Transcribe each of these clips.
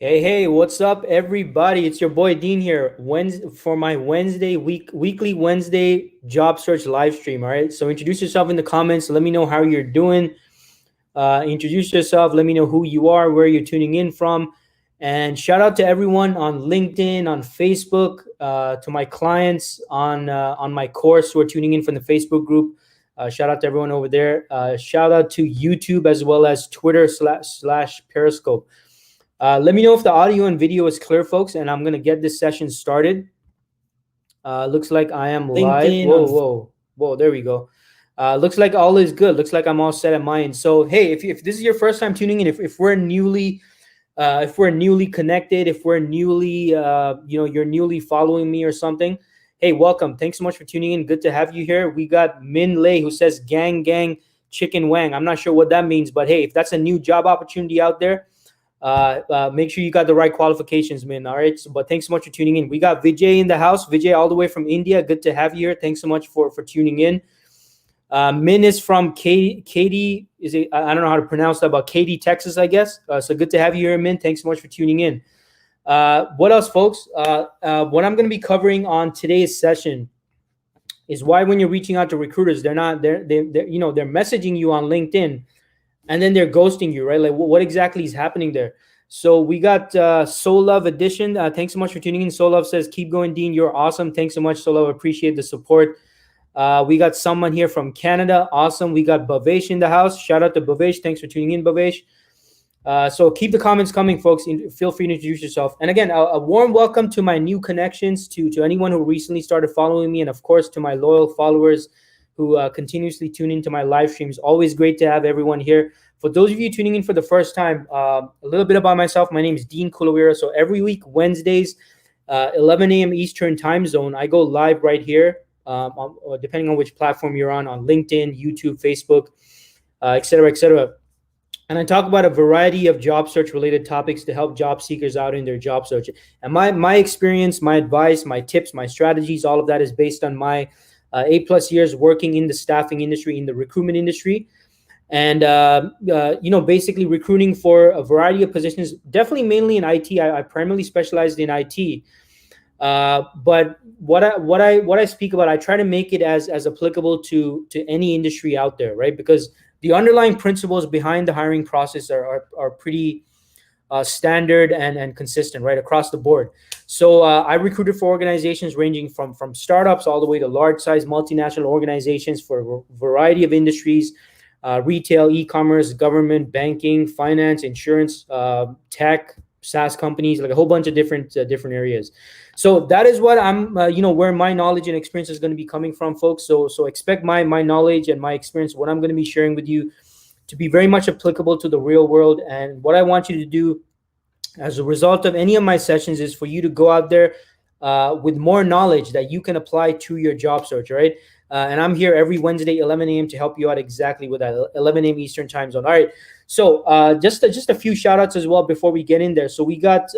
Hey, what's up, everybody? It's your boy Dean here. Wednesday for my weekly Wednesday job search live stream. All right, so introduce yourself in the comments. Let me know how you're doing. Introduce yourself. Let me know who you are, where you're tuning in from, and shout out to everyone on LinkedIn, on Facebook, to my clients on my course who are tuning in from the Facebook group. Shout out to everyone over there. Shout out to YouTube as well as Twitter slash Periscope. Let me know if the audio and video is clear, folks, and I'm going to get this session started. Looks like I am live. LinkedIn Whoa, there we go. Looks like all is good. Looks like I'm all set at my end. So, hey, if this is your first time tuning in, if we're newly connected, if we're newly, you're newly following me or something, hey, welcome. Thanks so much for tuning in. Good to have you here. We got Min Lei who says gang, chicken wang. I'm not sure what that means, but hey, if that's a new job opportunity out there, make sure you got the right qualifications, man. All right. But thanks so much for tuning in. We got Vijay in the house. Vijay, all the way from India. Good to have you here. Thanks so much for tuning in. Min is from Katy. I don't know how to pronounce that, but Katy, Texas, I guess. So good to have you here, Min. Thanks so much for tuning in. What else, folks? What I'm going to be covering on today's session is why when you're reaching out to recruiters, they're messaging you on LinkedIn, and then they're ghosting you, right? Like, what exactly is happening there? So we got Soul Love Edition. Thanks so much for tuning in. Soul Love says, keep going, Dean. You're awesome. Thanks so much, Soul Love. Appreciate the support. We got someone here from Canada. Awesome. We got Bhavesh in the house. Shout out to Bhavesh. Thanks for tuning in, Bhavesh. So keep the comments coming, folks. Feel free to introduce yourself. And again, a warm welcome to my new connections, to anyone who recently started following me, and of course, to my loyal followers who continuously tune into my live streams. Always great to have everyone here. For those of you tuning in for the first time, a little bit about myself. My name is Dean Kulaweera. So every week, Wednesdays, 11 a.m. Eastern time zone, I go live right here, depending on which platform you're on LinkedIn, YouTube, Facebook, et cetera, et cetera. And I talk about a variety of job search related topics to help job seekers out in their job search. And my experience, my advice, my tips, my strategies, all of that is based on my 8+ years working in the staffing industry, in the recruitment industry, and basically recruiting for a variety of positions. Definitely, mainly in IT. I primarily specialized in IT. But what I speak about, I try to make it as applicable to any industry out there, right? Because the underlying principles behind the hiring process are pretty standard and consistent, right, across the board. So I recruited for organizations ranging from startups all the way to large size multinational organizations for a variety of industries, retail, e-commerce, government, banking, finance, insurance, tech, SaaS companies, like a whole bunch of different areas. So that is what I'm, where my knowledge and experience is going to be coming from, folks. So expect my knowledge and my experience, what I'm going to be sharing with you, to be very much applicable to the real world. And what I want you to do as a result of any of my sessions is for you to go out there with more knowledge that you can apply to your job search, right? And I'm here every Wednesday, 11 a.m. to help you out exactly with that, 11 a.m. Eastern time zone. All right. So just a few shout outs as well before we get in there. So we got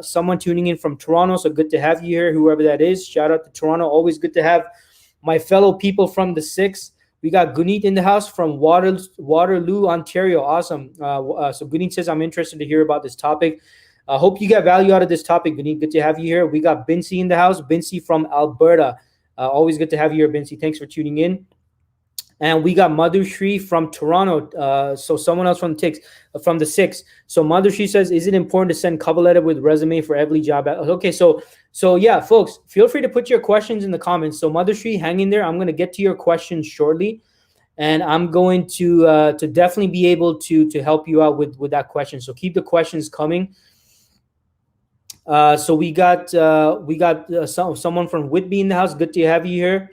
someone tuning in from Toronto. So good to have you here, whoever that is. Shout out to Toronto. Always good to have my fellow people from the 6. We got Guneet in the house from Waterloo, Ontario. Awesome. So Guneet says, I'm interested to hear about this topic. I hope you get value out of this topic, Guneet. Good to have you here. We got Bincy in the house. Bincy from Alberta. Always good to have you here, Bincy. Thanks for tuning in. And we got Madhushri from Toronto. So someone else from the 6. So Madhushri says, is it important to send cover letter with resume for every job? Okay, so yeah, folks, feel free to put your questions in the comments. So Madhushri, hang in there. I'm going to get to your questions shortly, and I'm going to definitely be able to help you out with that question. So keep the questions coming. So we got someone from Whitby in the house. Good to have you here.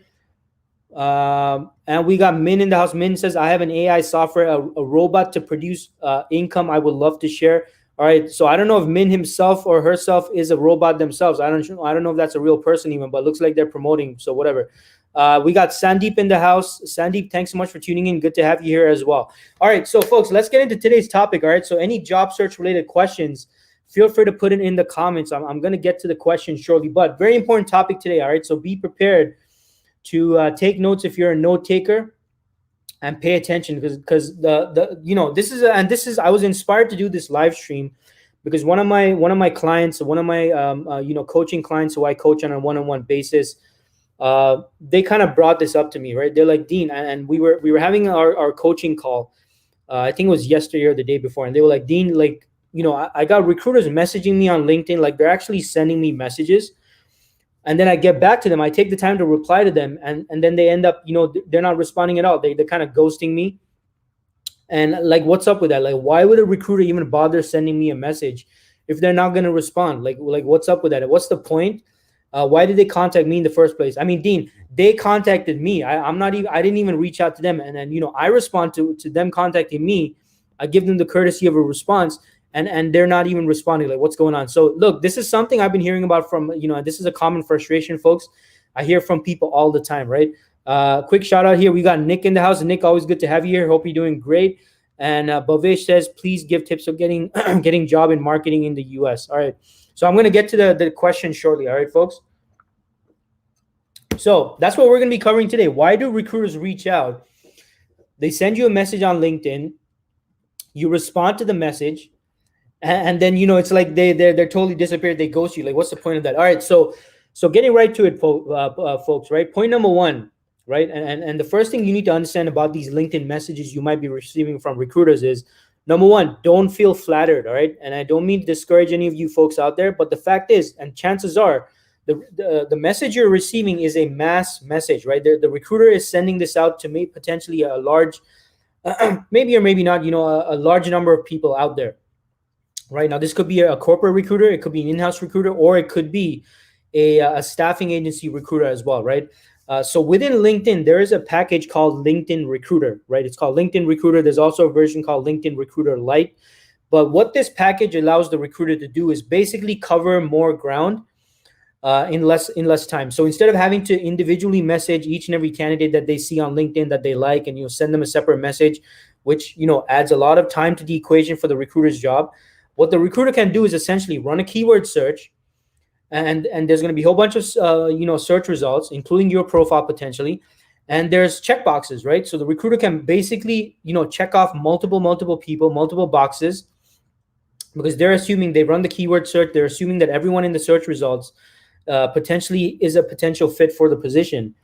And we got Min in the house. Min says, I have an AI software, a robot to produce income I would love to share. All right. So I don't know if Min himself or herself is a robot themselves. I don't know if that's a real person even, but it looks like they're promoting. So whatever. We got Sandeep in the house. Sandeep, thanks so much for tuning in. Good to have you here as well. All right. So folks, let's get into today's topic. All right. So any job search related questions, feel free to put it in the comments. I'm going to get to the questions shortly, but very important topic today. All right. So be prepared to take notes if you're a note taker, and pay attention because this is I was inspired to do this live stream because one of my clients, one of my coaching clients who I coach on a one-on-one basis, they kind of brought this up to me, right? They're like, Dean, and we were having our coaching call. I think it was yesterday or the day before, and they were like, Dean, like, I got recruiters messaging me on LinkedIn, like they're actually sending me messages, and then I get back to them. I take the time to reply to them, and then they end up, they're not responding at all. They're kind of ghosting me. And like, what's up with that? Like, why would a recruiter even bother sending me a message if they're not going to respond? Like, what's up with that? What's the point? Why did they contact me in the first place? I mean, Dean, they contacted me. I didn't even reach out to them. And then, I respond to them contacting me. I give them the courtesy of a response, and they're not even responding. Like, what's going on? So look, this is something I've been hearing about from, this is a common frustration, folks. I hear from people all the time, right? Quick shout out here. We got Nick in the house. Nick, always good to have you here. Hope you're doing great. And Bhavesh says, please give tips of getting getting job in marketing in the US. All right. So I'm going to get to the question shortly. All right, folks. So that's what we're going to be covering today. Why do recruiters reach out? They send you a message on LinkedIn. You respond to the message. And then, it's like they're totally disappeared. They ghost you. Like, what's the point of that? All right. So getting right to it, folks, right? Point number one, right? And the first thing you need to understand about these LinkedIn messages you might be receiving from recruiters is, number one, don't feel flattered, all right? And I don't mean to discourage any of you folks out there, but the fact is, and chances are, the message you're receiving is a mass message, right? The recruiter is sending this out to maybe potentially a large, maybe or maybe not, a large number of people out there, right? Now, this could be a corporate recruiter, it could be an in-house recruiter, or it could be a staffing agency recruiter as well, right? So within LinkedIn, there is a package called LinkedIn Recruiter, right? It's called LinkedIn Recruiter. There's also a version called LinkedIn Recruiter Lite. But what this package allows the recruiter to do is basically cover more ground in less time. So instead of having to individually message each and every candidate that they see on LinkedIn that they like, and send them a separate message, which adds a lot of time to the equation for the recruiter's job, what the recruiter can do is essentially run a keyword search. And there's going to be a whole bunch of search results, including your profile potentially, and there's checkboxes, right? So the recruiter can basically check off multiple people, multiple boxes, because they're assuming they run the keyword search. They're assuming that everyone in the search results potentially is a potential fit for the position,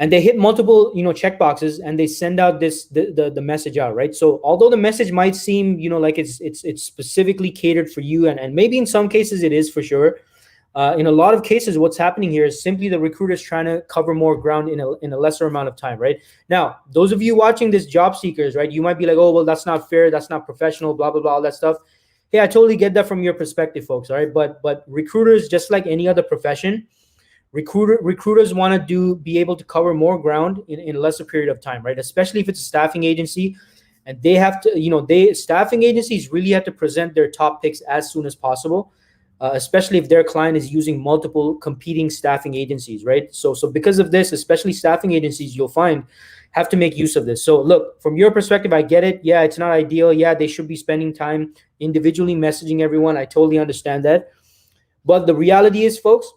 and they hit multiple checkboxes, and they send out the message out, right? So although the message might seem like it's specifically catered for you, and maybe in some cases it is for sure. In a lot of cases, what's happening here is simply the recruiters trying to cover more ground in a lesser amount of time, right? Now, those of you watching this, job seekers, right, you might be like, oh, well, that's not fair, that's not professional, blah, blah, blah, all that stuff. Hey, I totally get that from your perspective, folks, all right? But recruiters, just like any other profession, recruiters want to be able to cover more ground in a lesser period of time, right? Especially if it's a staffing agency, and they have to, staffing agencies really have to present their top picks as soon as possible. Especially if their client is using multiple competing staffing agencies, right? So because of this, especially staffing agencies, you'll find have to make use of this. So look, from your perspective, I get it. Yeah, it's not ideal. Yeah, they should be spending time individually messaging everyone. I totally understand that. But the reality is, folks,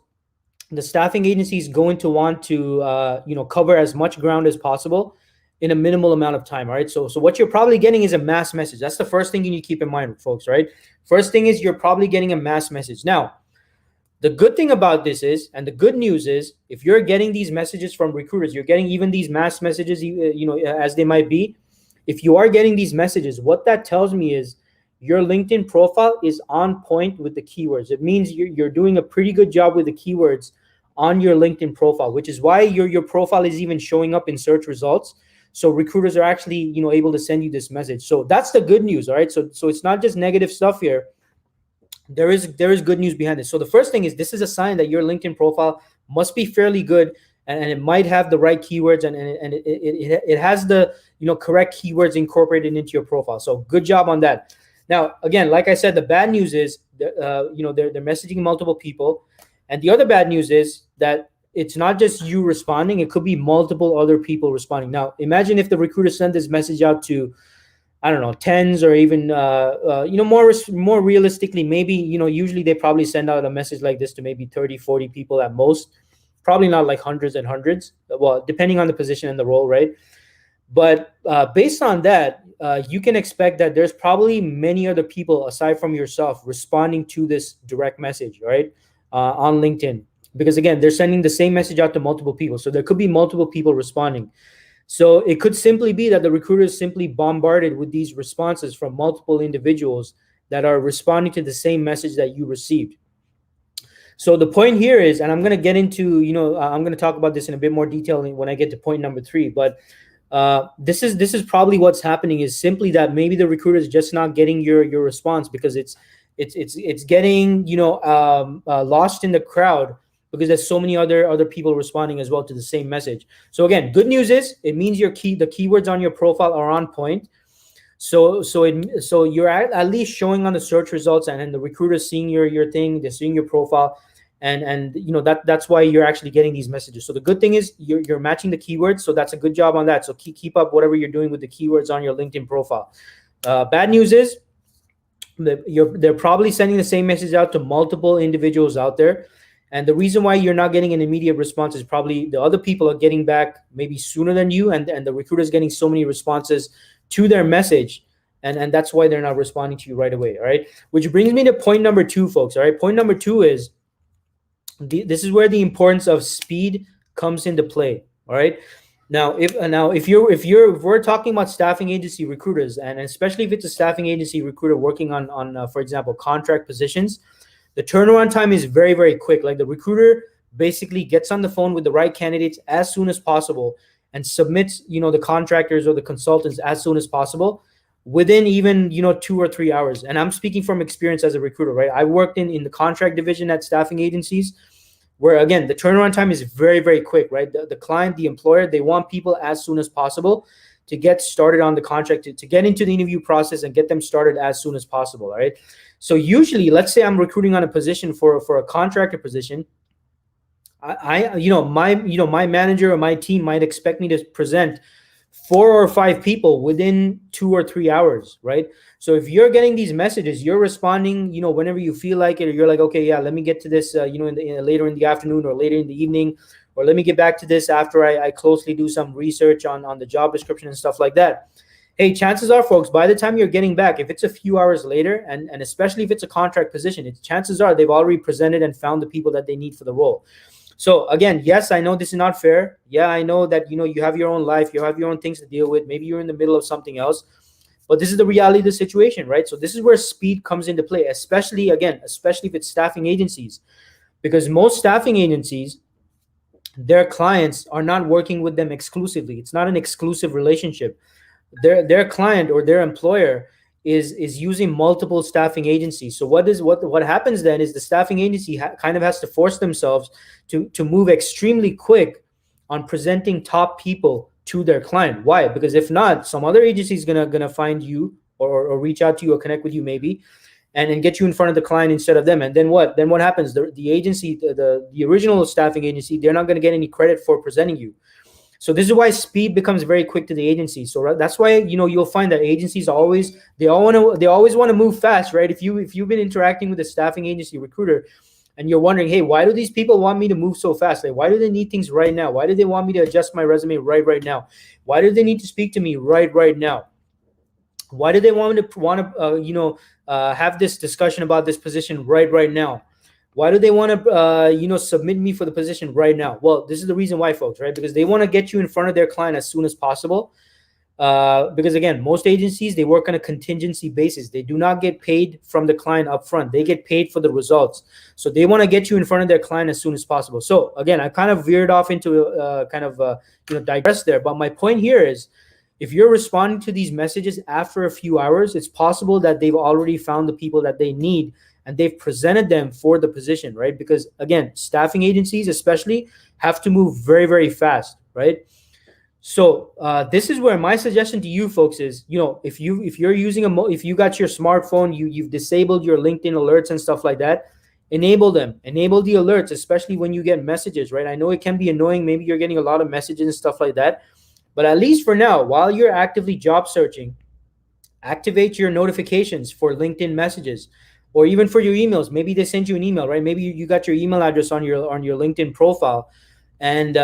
the staffing agency is going to want to cover as much ground as possible in a minimal amount of time. All right. So what you're probably getting is a mass message. That's the first thing you need to keep in mind, folks, right? First thing is you're probably getting a mass message. Now, the good thing about this is, and the good news is, if you're getting these messages from recruiters, you're getting even these mass messages, as they might be. If you are getting these messages, what that tells me is your LinkedIn profile is on point with the keywords. It means you're doing a pretty good job with the keywords on your LinkedIn profile, which is why your profile is even showing up in search results. So recruiters are actually, able to send you this message. So that's the good news, all right? So it's not just negative stuff here. There is good news behind it. So the first thing is, this is a sign that your LinkedIn profile must be fairly good, and it might have the right keywords, and it has the correct keywords incorporated into your profile. So good job on that. Now, again, like I said, the bad news is they're messaging multiple people, and the other bad news is that it's not just you responding. It could be multiple other people responding. Now, imagine if the recruiter sent this message out to, I don't know, tens, or even, more realistically, maybe, usually they probably send out a message like this to maybe 30, 40 people at most, probably not like hundreds and hundreds, well, depending on the position and the role, right? But based on that, you can expect that there's probably many other people aside from yourself responding to this direct message, right, on LinkedIn. Because again, they're sending the same message out to multiple people. So there could be multiple people responding. So it could simply be that the recruiter is simply bombarded with these responses from multiple individuals that are responding to the same message that you received. So the point here is, and I'm going to get into, I'm going to talk about this in a bit more detail when I get to point number 3, but this is probably what's happening, is simply that maybe the recruiter is just not getting your response because it's getting lost in the crowd because there's so many other people responding as well to the same message. So again, good news is it means the keywords on your profile are on point. So you're at least showing on the search results, and then the recruiter seeing your thing, they're seeing your profile, and that's why you're actually getting these messages. So the good thing is you're matching the keywords, so that's a good job on that. So keep up whatever you're doing with the keywords on your LinkedIn profile. Bad news is they're probably sending the same message out to multiple individuals out there. And the reason why you're not getting an immediate response is probably the other people are getting back maybe sooner than you, and the recruiter is getting so many responses to their message, and that's why they're not responding to you right away. All right, which brings me to point number 2, folks. All right, point number 2 is this is where the importance of speed comes into play. All right, now if we're talking about staffing agency recruiters, and especially if it's a staffing agency recruiter working on for example, contract positions, the turnaround time is very, very quick. Like the recruiter basically gets on the phone with the right candidates as soon as possible and submits, the contractors or the consultants as soon as possible, within even, 2 or 3 hours. And I'm speaking from experience as a recruiter, right? I worked in the contract division at staffing agencies where, again, the turnaround time is very, very quick, right? The client, the employer, they want people as soon as possible to get started on the contract, to get into the interview process and get them started as soon as possible, all right? So usually, let's say I'm recruiting on a position for a contractor position. My manager or my team might expect me to present 4 or 5 people within 2 or 3 hours, right? So if you're getting these messages, you're responding, whenever you feel like it, or you're like, okay, yeah, let me get to this, later in the afternoon or later in the evening, or let me get back to this after I closely do some research on the job description and stuff like that. Hey, chances are, folks, by the time you're getting back, if it's a few hours later, and especially if it's a contract position, chances are they've already presented and found the people that they need for the role. So again, yes, I know this is not fair. Yeah, I know that, you have your own life, you have your own things to deal with. Maybe you're in the middle of something else, but this is the reality of the situation, right? So this is where speed comes into play, especially if it's staffing agencies, because most staffing agencies, their clients are not working with them exclusively. It's not an exclusive relationship. Their client or their employer is using multiple staffing agencies. So what happens then is the staffing agency kind of has to force themselves to move extremely quick on presenting top people to their client. Why? Because if not, some other agency is gonna find you or reach out to you or connect with you maybe, and get you in front of the client instead of them. And then what? Then what happens? The agency, the original staffing agency, they're not going to get any credit for presenting you. So this is why speed becomes very quick to the agency. So that's why you'll find that agencies always want to move fast, right? If you've been interacting with a staffing agency recruiter and you're wondering, hey, why do these people want me to move so fast? Like, why do they need things right now? Why do they want me to adjust my resume right now? Why do they need to speak to me right now? Why do they want to have this discussion about this position right now? Why do they want to submit me for the position right now? Well, this is the reason why, folks, right? Because they want to get you in front of their client as soon as possible. Because again, most agencies, they work on a contingency basis. They do not get paid from the client up front. They get paid for the results. So they want to get you in front of their client as soon as possible. So again, I kind of veered off into digress there. But my point here is, if you're responding to these messages after a few hours, it's possible that they've already found the people that they need and they've presented them for the position, right? Because again, staffing agencies especially have to move very, very fast, right? So this is where my suggestion to you folks is, if you're using if you got your smartphone, you've disabled your LinkedIn alerts and stuff like that, enable them, enable the alerts, especially when you get messages, right? I know it can be annoying. Maybe you're getting a lot of messages and stuff like that. But at least for now, while you're actively job searching, activate your notifications for LinkedIn messages or even for your emails. Maybe they send you an email, right? Maybe you got your email address on your LinkedIn profile, and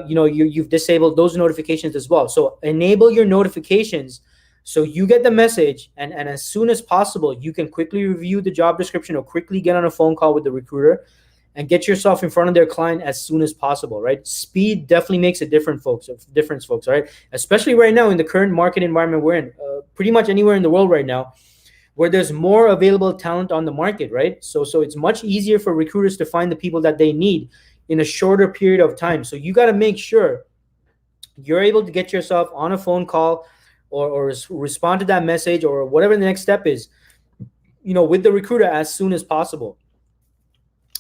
you've disabled those notifications as well. So enable your notifications So you get the message, and as soon as possible, you can quickly review the job description or quickly get on a phone call with the recruiter and get yourself in front of their client as soon as possible, right? Speed definitely makes a difference, folks. All right, especially right now in the current market environment we're in, pretty much anywhere in the world right now, where there's more available talent on the market, right? So it's much easier for recruiters to find the people that they need in a shorter period of time. So you got to make sure you're able to get yourself on a phone call or respond to that message or whatever the next step is, with the recruiter as soon as possible.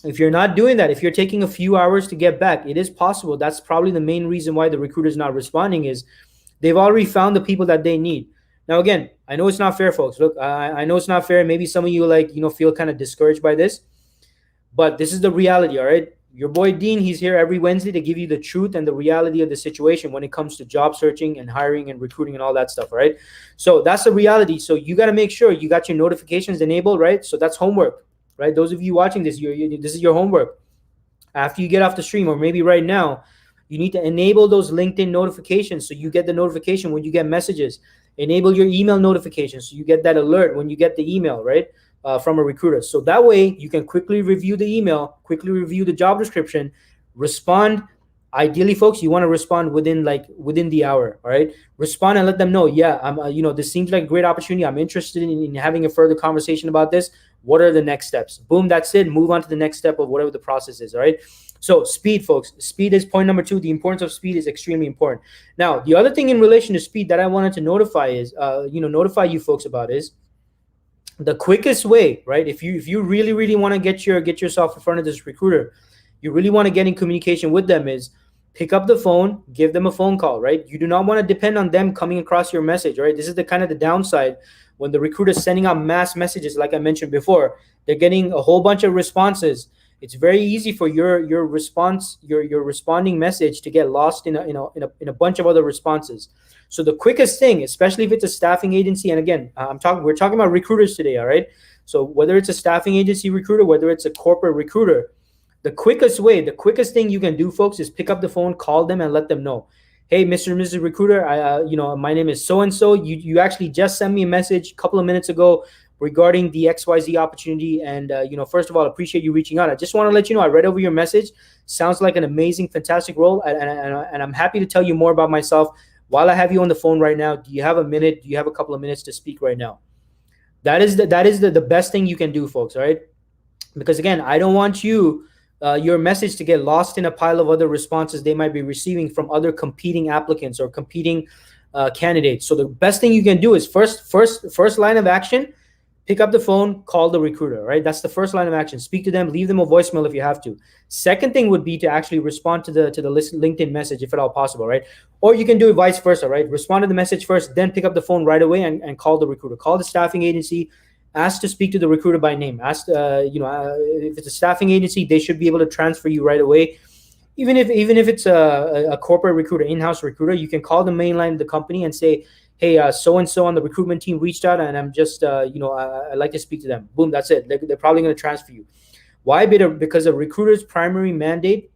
If you're not doing that, if you're taking a few hours to get back, it is possible. That's probably the main reason why the recruiter is not responding, is they've already found the people that they need. Now, again, I know it's not fair, folks. Look, I know it's not fair. Maybe some of you feel kind of discouraged by this, but this is the reality, all right? Your boy Dean, he's here every Wednesday to give you the truth and the reality of the situation when it comes to job searching and hiring and recruiting and all that stuff, all right? So that's the reality. So you got to make sure you got your notifications enabled, right? So that's homework, right? Those of you watching this, this is your homework. After you get off the stream, or maybe right now, you need to enable those LinkedIn notifications so you get the notification when you get messages. Enable your email notifications so you get that alert when you get the email, right? From a recruiter. So that way you can quickly review the email, quickly review the job description, respond. Ideally, folks, you want to respond within the hour, all right? Respond and let them know, yeah, I'm, this seems like a great opportunity. I'm interested in having a further conversation about this. What are the next steps? Boom, that's it. Move on to the next step of whatever the process is, all right? So speed, folks. Speed is point number 2. The importance of speed is extremely important. Now, the other thing in relation to speed that I wanted to notify you folks about is the quickest way, right? If you really want to get yourself in front of this recruiter, you really want to get in communication with them, is pick up the phone, give them a phone call, right? You do not want to depend on them coming across your message, right? This is the kind of the downside when the recruiter is sending out mass messages, like I mentioned before. They're getting a whole bunch of responses. It's very easy for your response, your responding message to get lost in a bunch of other responses. So the quickest thing, especially if it's a staffing agency, and again, we're talking about recruiters today, all right? So whether it's a staffing agency recruiter, whether it's a corporate recruiter, the quickest thing you can do, folks, is pick up the phone, call them, and let them know, hey, Mr. and Mrs. Recruiter, my name is so and so. You actually just sent me a message a couple of minutes ago regarding the XYZ opportunity, and first of all, appreciate you reaching out. I just want to let you know I read over your message. Sounds like an amazing, fantastic role, and I'm happy to tell you more about myself while I have you on the phone right now. Do you have a minute? Do you have a couple of minutes to speak right now? That is the best thing you can do, folks, all right? Because again, I don't want your message to get lost in a pile of other responses they might be receiving from other competing applicants or competing candidates. So the best thing you can do is first line of action, pick up the phone, call the recruiter, right? That's the first line of action. Speak to them, leave them a voicemail if you have to. Second thing would be to actually respond to the LinkedIn message if at all possible, right? Or you can do it vice versa, right? Respond to the message first, then pick up the phone right away and call the recruiter. Call the staffing agency, ask to speak to the recruiter by name. Ask, if it's a staffing agency, they should be able to transfer you right away. Even if it's a corporate recruiter, in-house recruiter, you can call the main line of the company and say, hey, so-and-so on the recruitment team reached out, and I'm just, I'd like to speak to them. Boom, that's it. They're probably going to transfer you. Why? Because a recruiter's primary mandate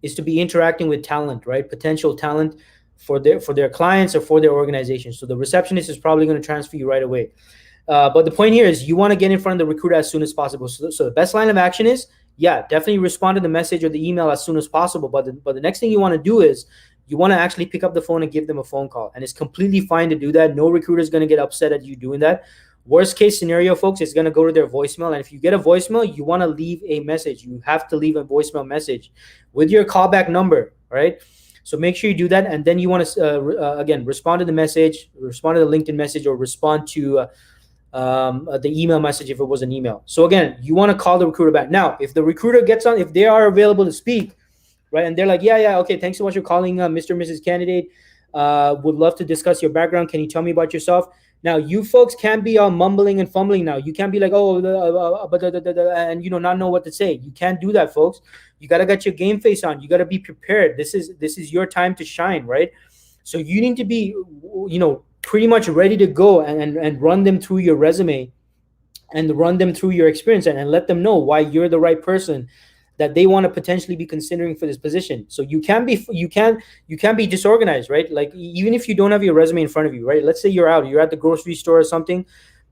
is to be interacting with talent, right? Potential talent for their clients or for their organization. So the receptionist is probably going to transfer you right away. But the point here is you want to get in front of the recruiter as soon as possible. So the best line of action is, yeah, definitely respond to the message or the email as soon as possible. But the next thing you want to do is you want to actually pick up the phone and give them a phone call. And it's completely fine to do that. No recruiter is going to get upset at you doing that. Worst case scenario, folks, is going to go to their voicemail. And if you get a voicemail, you want to leave a message. You have to leave a voicemail message with your callback number, right? So make sure you do that. And then you want to, again, respond to the message, respond to the LinkedIn message, or respond to the email message if it was an email. So again, you want to call the recruiter back. Now, if the recruiter gets on, if they are available to speak, right, and they're like, yeah, okay, thanks so much for calling, Mr. and Mrs. Candidate. Would love to discuss your background. Can you tell me about yourself? Now, you folks can't be all mumbling and fumbling now. You can't be like, and not know what to say. You can't do that, folks. You got to get your game face on. You got to be prepared. This is your time to shine, right? So you need to be, pretty much ready to go and run them through your resume and run them through your experience and let them know why you're the right person that they want to potentially be considering for this position. So you can't be disorganized, right? Like even if you don't have your resume in front of you, right? Let's say you're at the grocery store or something,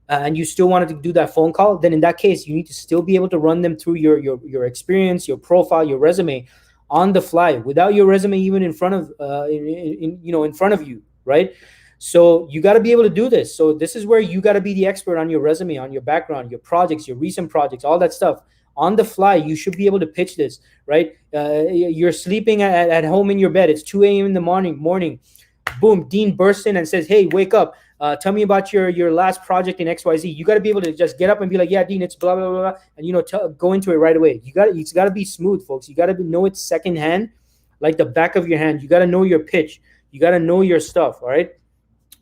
and you still wanted to do that phone call, then in that case, you need to still be able to run them through your experience, your profile, your resume on the fly without your resume even in front of in front of you, right? So you got to be able to do this. So this is where you got to be the expert on your resume, on your background, your projects, your recent projects, all that stuff. On the fly, you should be able to pitch this, right? You're sleeping at home in your bed. It's 2 a.m. in the morning. Boom, Dean bursts in and says, hey, wake up. Tell me about your last project in XYZ. You got to be able to just get up and be like, yeah, Dean, it's blah, blah, blah, and, go into it right away. It's got to be smooth, folks. You got to know it secondhand, like the back of your hand. You got to know your pitch. You got to know your stuff, all right?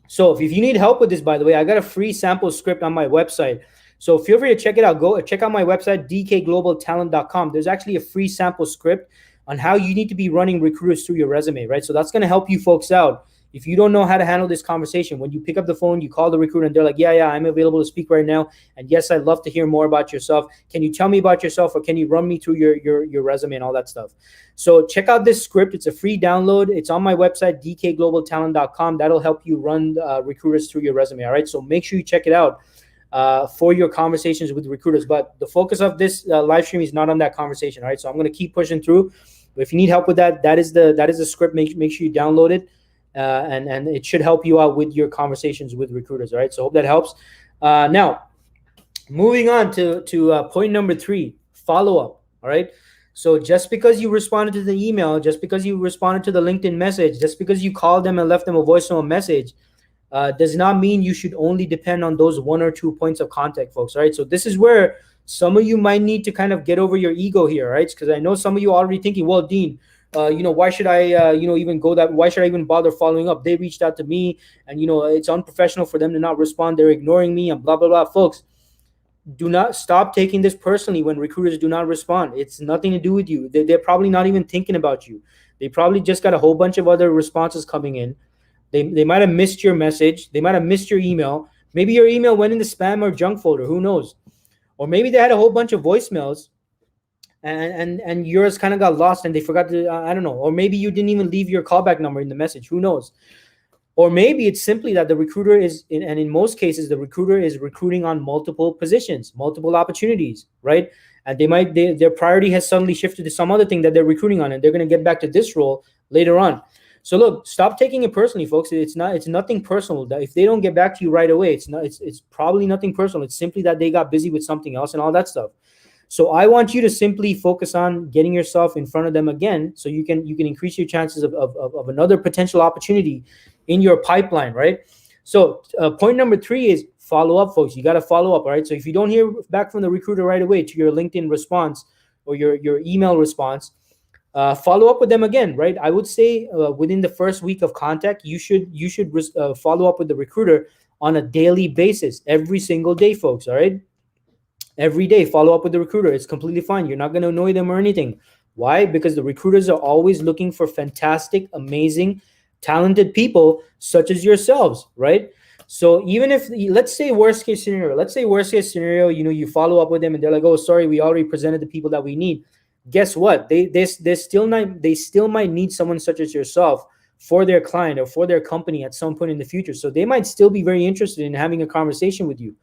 So if you need help with this, by the way, I got a free sample script on my website. So feel free to check it out. Go check out my website, dkglobaltalent.com. There's actually a free sample script on how you need to be running recruiters through your resume, right? So that's going to help you folks out. If you don't know how to handle this conversation, when you pick up the phone, you call the recruiter and they're like, yeah, I'm available to speak right now. And yes, I'd love to hear more about yourself. Can you tell me about yourself, or can you run me through your resume and all that stuff? So check out this script. It's a free download. It's on my website, dkglobaltalent.com. That'll help you run recruiters through your resume. All right. So make sure you check it out for your conversations with recruiters. But the focus of this live stream is not on that conversation. All right. So I'm going to keep pushing through. But if you need help with that, that is the script. Make sure you download it. And it should help you out with your conversations with recruiters. All right. So hope that helps. Now, moving on to point number 3, follow-up. All right. So just because you responded to the email, just because you responded to the LinkedIn message, just because you called them and left them a voicemail message, does not mean you should only depend on those 1 or 2 points of contact, folks. All right. So this is where some of you might need to kind of get over your ego here, right? Because I know some of you are already thinking, well, Dean, why should I, even go that? Why should I even bother following up? They reached out to me, and it's unprofessional for them to not respond. They're ignoring me, and blah blah blah. Folks, do not stop taking this personally when recruiters do not respond. It's nothing to do with you. They're probably not even thinking about you. They probably just got a whole bunch of other responses coming in. They might have missed your message. They might have missed your email. Maybe your email went in the spam or junk folder. Who knows? Or maybe they had a whole bunch of voicemails. And yours kind of got lost and they forgot to, I don't know. Or maybe you didn't even leave your callback number in the message. Who knows? Or maybe it's simply that the recruiter in most cases, the recruiter is recruiting on multiple positions, multiple opportunities, right? And their priority has suddenly shifted to some other thing that they're recruiting on, and they're going to get back to this role later on. So look, stop taking it personally, folks. It's nothing personal. If they don't get back to you right away, it's probably nothing personal. It's simply that they got busy with something else and all that stuff. So I want you to simply focus on getting yourself in front of them again, so you can increase your chances of another potential opportunity in your pipeline, right? So point number 3 is follow up, folks. You got to follow up, all right? So if you don't hear back from the recruiter right away to your LinkedIn response or your email response, follow up with them again, right? I would say within the first week of contact, you should follow up with the recruiter on a daily basis, every single day, folks, all right? Every day, follow up with the recruiter. It's completely fine. You're not going to annoy them or anything. Why? Because the recruiters are always looking for fantastic, amazing, talented people such as yourselves, right? So even if, let's say worst case scenario, you follow up with them and they're like, oh, sorry, we already presented the people that we need. Guess what? They still might need someone such as yourself for their client or for their company at some point in the future. So they might still be very interested in having a conversation with you,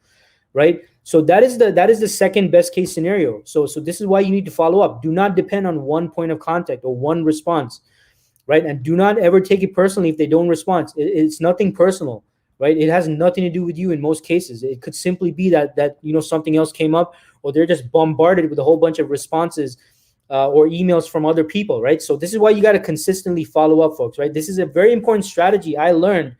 right? So that is the second best case scenario. So this is why you need to follow up. Do not depend on one point of contact or one response, right? And do not ever take it personally if they don't respond. It's nothing personal, right? It has nothing to do with you in most cases. It could simply be that something else came up, or they're just bombarded with a whole bunch of responses or emails from other people, right? So this is why you got to consistently follow up, folks, right? This is a very important strategy I learned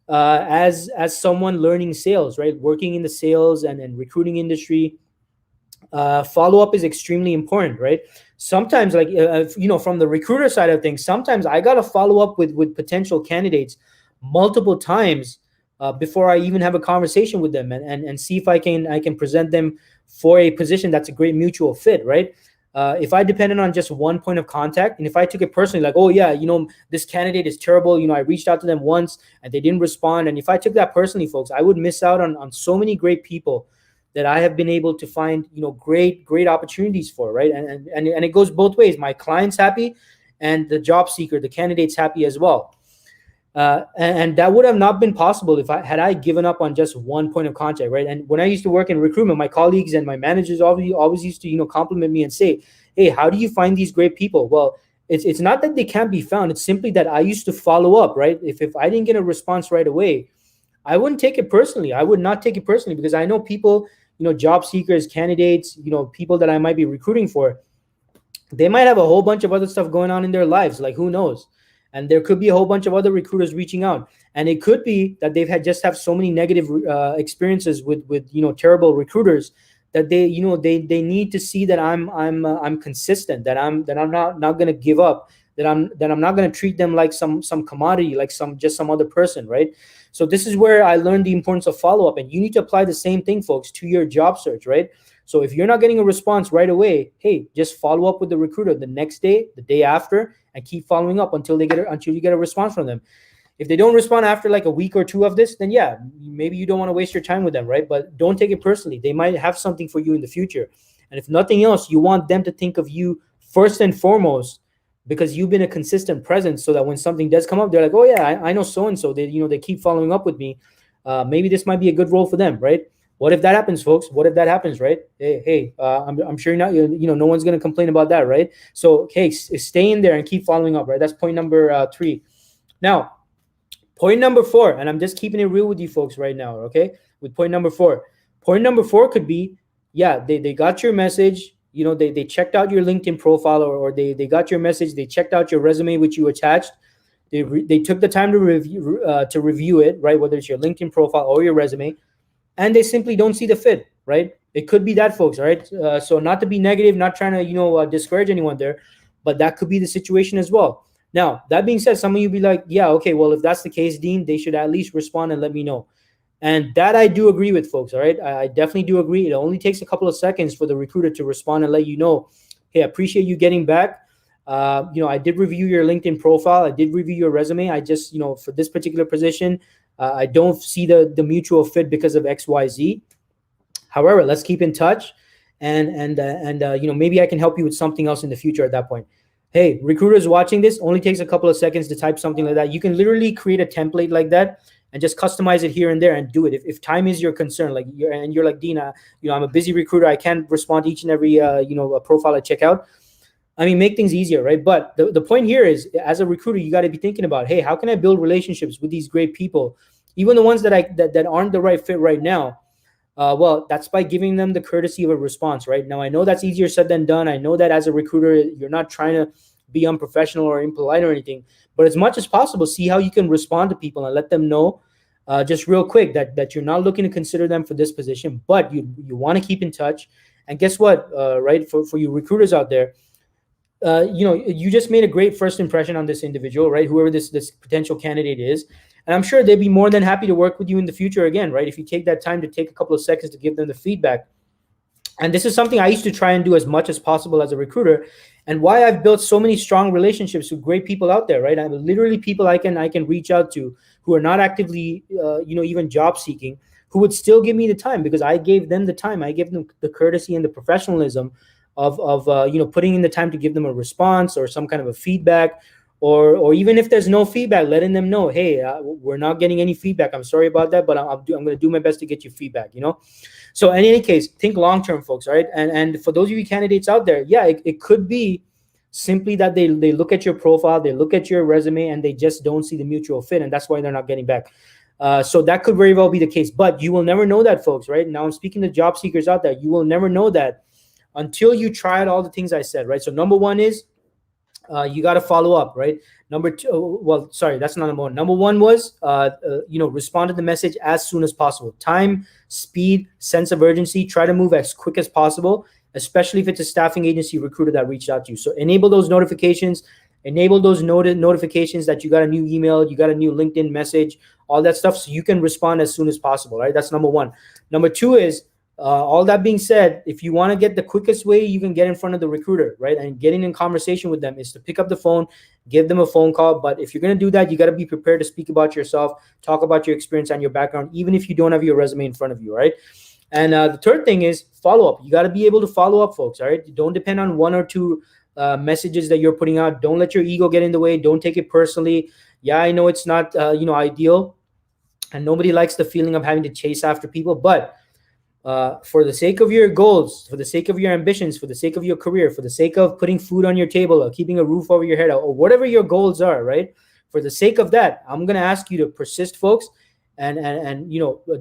as someone learning sales, right? Working in the sales and recruiting industry. Follow-up is extremely important, right? Sometimes, from the recruiter side of things, sometimes I got to follow up with potential candidates multiple times before I even have a conversation with them and see if I can present them for a position that's a great mutual fit, right? If I depended on just one point of contact, and if I took it personally, like, oh yeah, this candidate is terrible, I reached out to them once and they didn't respond. And if I took that personally, folks, I would miss out on so many great people that I have been able to find, great opportunities for, right? And it goes both ways. My client's happy, and the job seeker, the candidate's happy as well. And that would have not been possible if I given up on just one point of contact, right? And when I used to work in recruitment, my colleagues and my managers always used to, compliment me and say, "Hey, how do you find these great people?" Well, it's not that they can't be found. It's simply that I used to follow up, right? If I didn't get a response right away, I wouldn't take it personally. I would not take it personally, because I know people, job seekers, candidates, people that I might be recruiting for, they might have a whole bunch of other stuff going on in their lives. Like, who knows? And there could be a whole bunch of other recruiters reaching out, and it could be that they've have so many negative experiences with terrible recruiters, that they need to see that I'm consistent, that I'm not going to give up, that I'm not going to treat them like some commodity, like some other person, right? So this is where I learned the importance of follow-up, and you need to apply the same thing, folks, to your job search, right? So if you're not getting a response right away, hey, just follow up with the recruiter the next day, the day after, and keep following up until you get a response from them. If they don't respond after like a week or two of this, then yeah, maybe you don't want to waste your time with them, right? But don't take it personally. They might have something for you in the future. And if nothing else, you want them to think of you first and foremost, because you've been a consistent presence, so that when something does come up, they're like, oh yeah, I know so-and-so. They keep following up with me. Maybe this might be a good role for them, right? What if that happens, folks? What if that happens, right? Hey, I'm sure you're not, no one's going to complain about that, right? So, hey, stay in there and keep following up, right? That's point number 3. Now, point number 4, and I'm just keeping it real with you folks right now, okay? With point number 4. Point number 4 could be, yeah, they got your message, they checked out your LinkedIn profile, or they got your message, they checked out your resume, which you attached. They took the time to review it, right? Whether it's your LinkedIn profile or your resume, and they simply don't see the fit, right? It could be that, folks, all right? So not to be negative, not trying to, discourage anyone there, but that could be the situation as well. Now, that being said, some of you be like, yeah, okay, well, if that's the case, Dean, they should at least respond and let me know. And that I do agree with, folks, all right? I definitely do agree. It only takes a couple of seconds for the recruiter to respond and let you know, hey, I appreciate you getting back. I did review your LinkedIn profile. I did review your resume. I just, for this particular position, I don't see the mutual fit because of XYZ. However, let's keep in touch, and maybe I can help you with something else in the future at that point. Hey, recruiters watching this, only takes a couple of seconds to type something like that. You can literally create a template like that and just customize it here and there and do it. If time is your concern, like you're like, Dean, I'm a busy recruiter. I can't respond to each and every profile I check out. I mean, make things easier, right? But the point here is, as a recruiter, you got to be thinking about, hey, how can I build relationships with these great people, even the ones that aren't the right fit right now? Well, that's by giving them the courtesy of a response, right? Now, I know that's easier said than done. I know that as a recruiter, you're not trying to be unprofessional or impolite or anything, but as much as possible, see how you can respond to people and let them know, just real quick, that you're not looking to consider them for this position, but you want to keep in touch. And guess what, right? For you recruiters out there, you just made a great first impression on this individual, right? Whoever this potential candidate is. And I'm sure they'd be more than happy to work with you in the future again, right? If you take that time to take a couple of seconds to give them the feedback. And this is something I used to try and do as much as possible as a recruiter, and why I've built so many strong relationships with great people out there, right? I'm literally people I can reach out to who are not actively, even job seeking, who would still give me the time, because I gave them the time. I gave them the courtesy and the professionalism of putting in the time to give them a response or some kind of a feedback, or even if there's no feedback, letting them know, hey, we're not getting any feedback. I'm sorry about that, but I'm going to do my best to get you feedback, So in any case, think long-term, folks, right? And for those of you candidates out there, yeah, it could be simply that they look at your profile, they look at your resume, and they just don't see the mutual fit, and that's why they're not getting back. So that could very well be the case, but you will never know that, folks, right? Now I'm speaking to job seekers out there. You will never know that until you try out all the things I said, right? So number one is, you got to follow up, right? Number two, well, sorry, that's not number one. Number one was, respond to the message as soon as possible. Time, speed, sense of urgency. Try to move as quick as possible, especially if it's a staffing agency recruiter that reached out to you. So enable those notifications. Enable those notifications that you got a new email, you got a new LinkedIn message, all that stuff, so you can respond as soon as possible, right? That's number one. Number two is, all that being said, if you want to get the quickest way you can get in front of the recruiter, right, and getting in conversation with them, is to pick up the phone, give them a phone call. But if you're going to do that, you got to be prepared to speak about yourself, talk about your experience and your background, even if you don't have your resume in front of you, right? And the third thing is follow up. You got to be able to follow up, folks. All right. Don't depend on one or two messages that you're putting out. Don't let your ego get in the way. Don't take it personally. Yeah, I know it's not ideal, and nobody likes the feeling of having to chase after people. But for the sake of your goals, for the sake of your ambitions, for the sake of your career, for the sake of putting food on your table, or keeping a roof over your head, or whatever your goals are, right? For the sake of that, I'm gonna ask you to persist, folks, and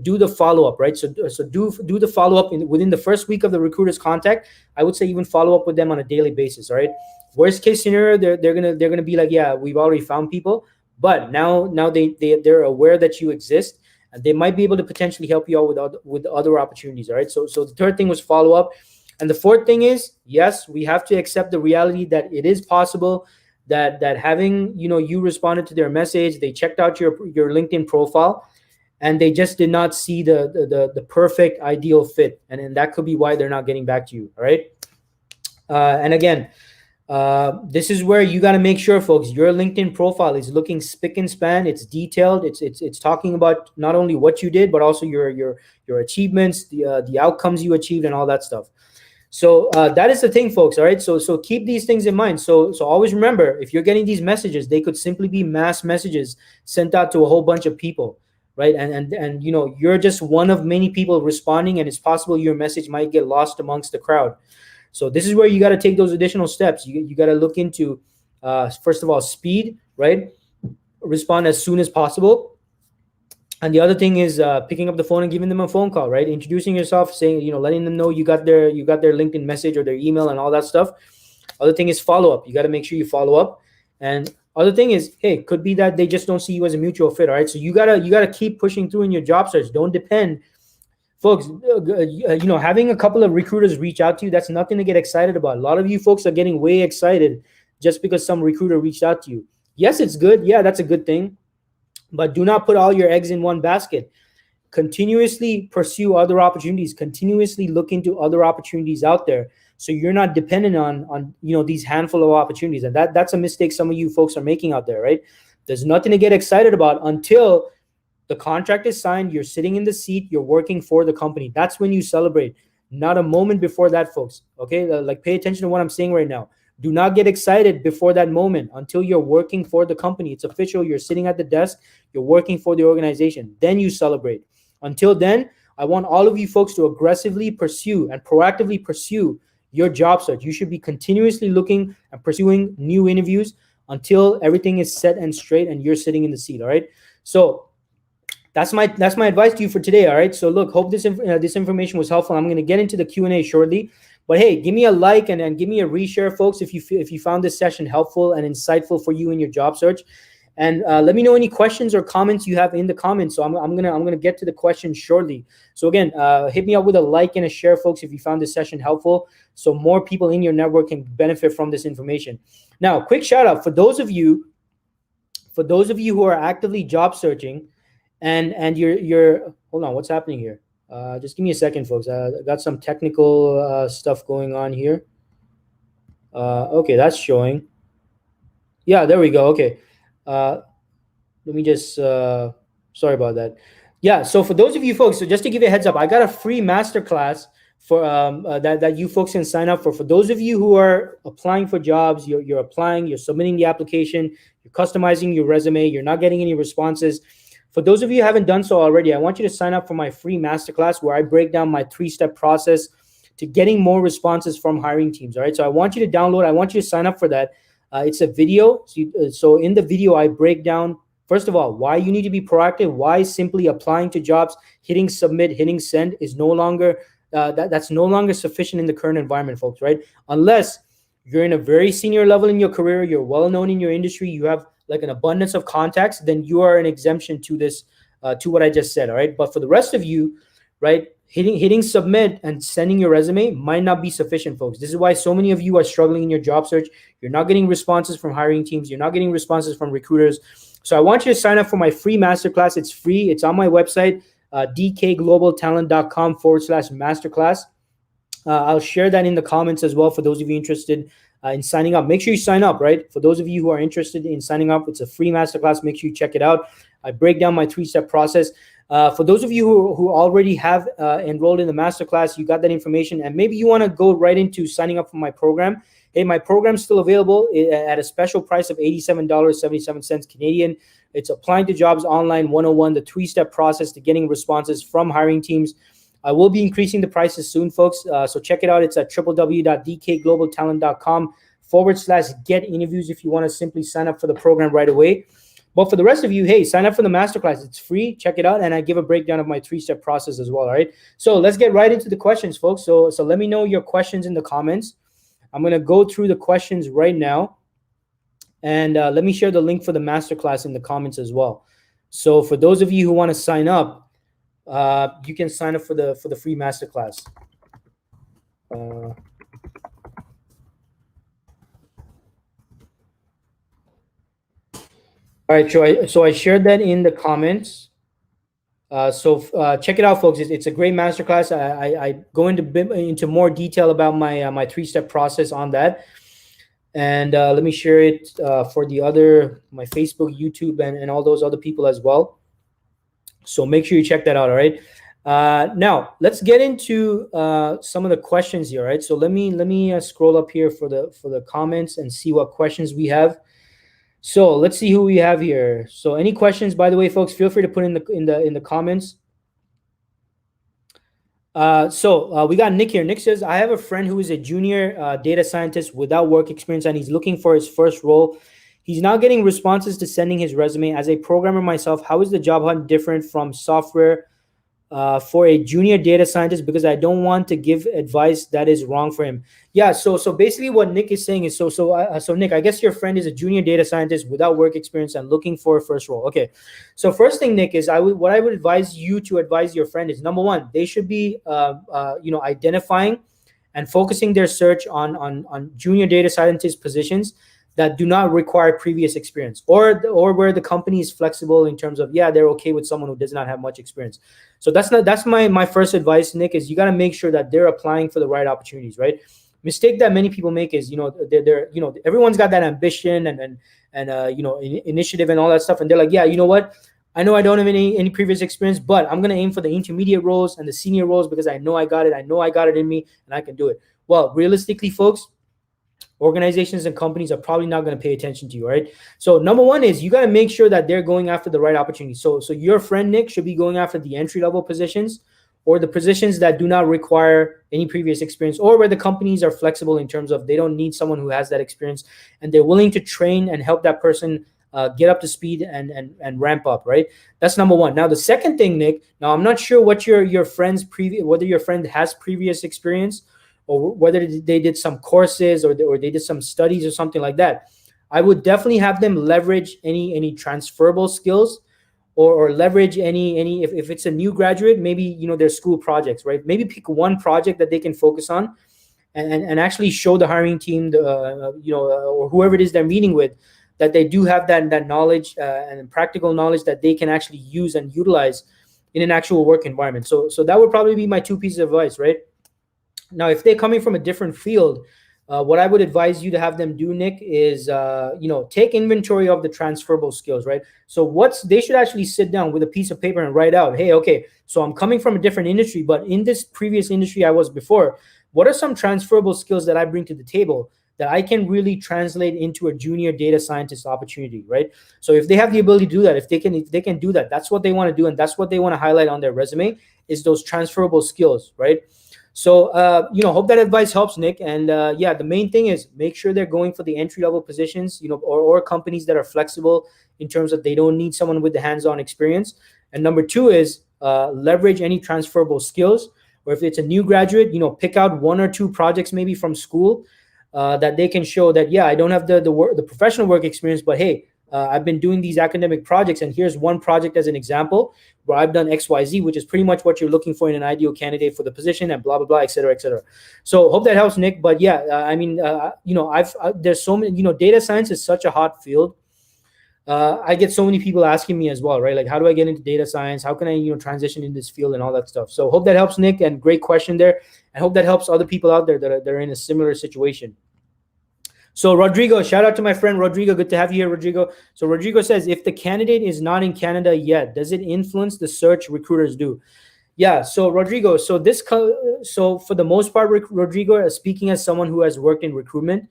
do the follow up, right? So do the follow up within the first week of the recruiter's contact. I would say even follow up with them on a daily basis. All right. Worst case scenario, they're gonna be like, yeah, we've already found people, but now they're aware that you exist, and they might be able to potentially help you out with other opportunities. All right. So the third thing was follow up, and the fourth thing is, yes, we have to accept the reality that it is possible that having you responded to their message, they checked out your LinkedIn profile, and they just did not see the perfect ideal fit, and that could be why they're not getting back to you. All right. And again, this is where you got to make sure, folks, your LinkedIn profile is looking spick and span. It's detailed. It's talking about not only what you did, but also your achievements, the outcomes you achieved, and all that stuff. So that is the thing, folks. All right. So keep these things in mind. So always remember, if you're getting these messages, they could simply be mass messages sent out to a whole bunch of people, right? And you're just one of many people responding, and it's possible your message might get lost amongst the crowd. So this is where you got to take those additional steps. You got to look into, first of all, speed, right? Respond as soon as possible. And the other thing is picking up the phone and giving them a phone call, right? Introducing yourself, saying, letting them know you got their LinkedIn message or their email and all that stuff. Other thing is follow up. You got to make sure you follow up. And other thing is, hey, could be that they just don't see you as a mutual fit. All right. So you gotta keep pushing through in your job search. Don't depend, folks. Having a couple of recruiters reach out to you, that's nothing to get excited about. A lot of you folks are getting way excited just because some recruiter reached out to you. Yes, it's good. Yeah, that's a good thing. But do not put all your eggs in one basket. Continuously pursue other opportunities. Continuously look into other opportunities out there, so you're not dependent on these handful of opportunities. And that's a mistake some of you folks are making out there, right? There's nothing to get excited about until the contract is signed. You're sitting in the seat. You're working for the company. That's when you celebrate. Not a moment before that, folks. Okay, like pay attention to what I'm saying right now. Do not get excited before that moment until you're working for the company. It's official. You're sitting at the desk. You're working for the organization. Then you celebrate. Until then, I want all of you folks to aggressively pursue and proactively pursue your job search. You should be continuously looking and pursuing new interviews until everything is set and straight and you're sitting in the seat. All right. So that's my advice to you for today. All right. So look, hope this information was helpful. I'm going to get into the Q&A shortly. But hey, give me a like and give me a reshare, folks, if you found this session helpful and insightful for you in your job search. And let me know any questions or comments you have in the comments. So I'm gonna get to the questions shortly. So again, hit me up with a like and a share, folks, if you found this session helpful, so more people in your network can benefit from this information. Now, quick shout out for those of you who are actively job searching, and you're hold on, what's happening here? Just give me a second, folks. I got some technical stuff going on here. Okay, that's showing. Yeah, there we go. Okay. Let me just, sorry about that. Yeah, so for those of you folks, so just to give you a heads up, I got a free masterclass for that you folks can sign up for. For those of you who are applying for jobs, you're applying, you're submitting the application, you're customizing your resume, you're not getting any responses. For those of you who haven't done so already, I want you to sign up for my free masterclass where I break down my 3-step process to getting more responses from hiring teams. All right. So I want you to download, I want you to sign up for that. It's a video. So in the video, I break down, first of all, why you need to be proactive, why simply applying to jobs, hitting submit, hitting send is no longer, that's no longer sufficient in the current environment, folks, right? Unless you're in a very senior level in your career, you're well-known in your industry, you have like an abundance of contacts, then you are an exemption to this, to what I just said, all right? But for the rest of you, right, hitting submit and sending your resume might not be sufficient, folks. This is why so many of you are struggling in your job search. You're not getting responses from hiring teams. You're not getting responses from recruiters. So I want you to sign up for my free masterclass. It's free. It's on my website, dkglobaltalent.com/masterclass. I'll share that in the comments as well for those of you interested in signing up. Make sure you sign up, right? For those of you who are interested in signing up, it's a free masterclass. Make sure you check it out. I break down my 3-step process. For those of you who already have enrolled in the masterclass, you got that information, and maybe you want to go right into signing up for my program. Hey, my program's still available at a special price of $87.77 Canadian. It's applying to jobs online 101, the 3-step process to getting responses from hiring teams. I will be increasing the prices soon, folks. So check it out. It's at www.dkglobaltalent.com/get interviews if you want to simply sign up for the program right away. But for the rest of you, hey, sign up for the masterclass. It's free. Check it out. And I give a breakdown of my 3-step process as well. All right. So let's get right into the questions, folks. So let me know your questions in the comments. I'm going to go through the questions right now. And let me share the link for the masterclass in the comments as well. So for those of you who want to sign up, you can sign up for the free masterclass. All right, so I shared that in the comments. Check it out, folks. It's a great masterclass. I go into more detail about my 3-step process on that. And let me share it for my Facebook, YouTube, and all those other people as well. So make sure you check that out. All right. Now let's get into some of the questions here. All right. So let me scroll up here for the comments and see what questions we have. So let's see who we have here. So any questions, by the way, folks, feel free to put in the comments. We got Nick here. Nick says, I have a friend who is a junior data scientist without work experience, and he's looking for his first role. He's now getting responses to sending his resume. As a programmer myself, how is the job hunt different from software for a junior data scientist? Because I don't want to give advice that is wrong for him. Yeah. So basically, what Nick is saying is, so Nick, I guess your friend is a junior data scientist without work experience and looking for a first role. Okay. So first thing, Nick, is what I would advise you to advise your friend is, number one, they should be identifying and focusing their search on junior data scientist positions that do not require previous experience, or where the company is flexible in terms of, yeah, they're okay with someone who does not have much experience. So that's my first advice, Nick, is you got to make sure that they're applying for the right opportunities, right? Mistake that many people make is, they're everyone's got that ambition and initiative and all that stuff, and they're like, yeah, you know what? I know I don't have any previous experience, but I'm going to aim for the intermediate roles and the senior roles because I know I got it. I know I got it in me and I can do it. Well, realistically, folks, organizations and companies are probably not going to pay attention to you, right? So number one is you got to make sure that they're going after the right opportunities. So your friend Nick should be going after the entry-level positions, or the positions that do not require any previous experience, or where the companies are flexible in terms of they don't need someone who has that experience and they're willing to train and help that person get up to speed and ramp up, right? That's number one. Now the second thing, Nick, now I'm not sure what your friend's whether your friend has previous experience, or whether they did some courses or they did some studies or something like that. I would definitely have them leverage any transferable skills, or leverage any if it's a new graduate, maybe their school projects, right? Maybe pick one project that they can focus on, and actually show the hiring team, or whoever it is they're meeting with, that they do have that knowledge and practical knowledge that they can actually use and utilize in an actual work environment. So that would probably be my 2 pieces of advice, right? Now, if they're coming from a different field, what I would advise you to have them do, Nick, is take inventory of the transferable skills, right? So they should actually sit down with a piece of paper and write out, hey, okay, so I'm coming from a different industry, but in this previous industry I was before, what are some transferable skills that I bring to the table that I can really translate into a junior data scientist opportunity, right? So if they have the ability to do that, if they can do that, that's what they want to do, and that's what they want to highlight on their resume, is those transferable skills, right? So, hope that advice helps, Nick. And the main thing is make sure they're going for the entry-level positions, or companies that are flexible in terms of they don't need someone with the hands-on experience. And number 2 is leverage any transferable skills. Or if it's a new graduate, pick out 1 or 2 projects maybe from school that they can show that, yeah, I don't have the professional work experience, but hey, I've been doing these academic projects, and here's one project as an example where I've done XYZ, which is pretty much what you're looking for in an ideal candidate for the position, and blah, blah, blah, et cetera, et cetera. So hope that helps, Nick. But yeah, there's so many, data science is such a hot field. I get so many people asking me as well, right? Like, how do I get into data science? How can I, transition in this field and all that stuff? So hope that helps, Nick, and great question there. I hope that helps other people out there that are in a similar situation. So Rodrigo, shout out to my friend Rodrigo. Good to have you here, Rodrigo. So Rodrigo says, if the candidate is not in Canada yet, does it influence the search recruiters do? Yeah. So Rodrigo, so for the most part, Rodrigo, speaking as someone who has worked in recruitment,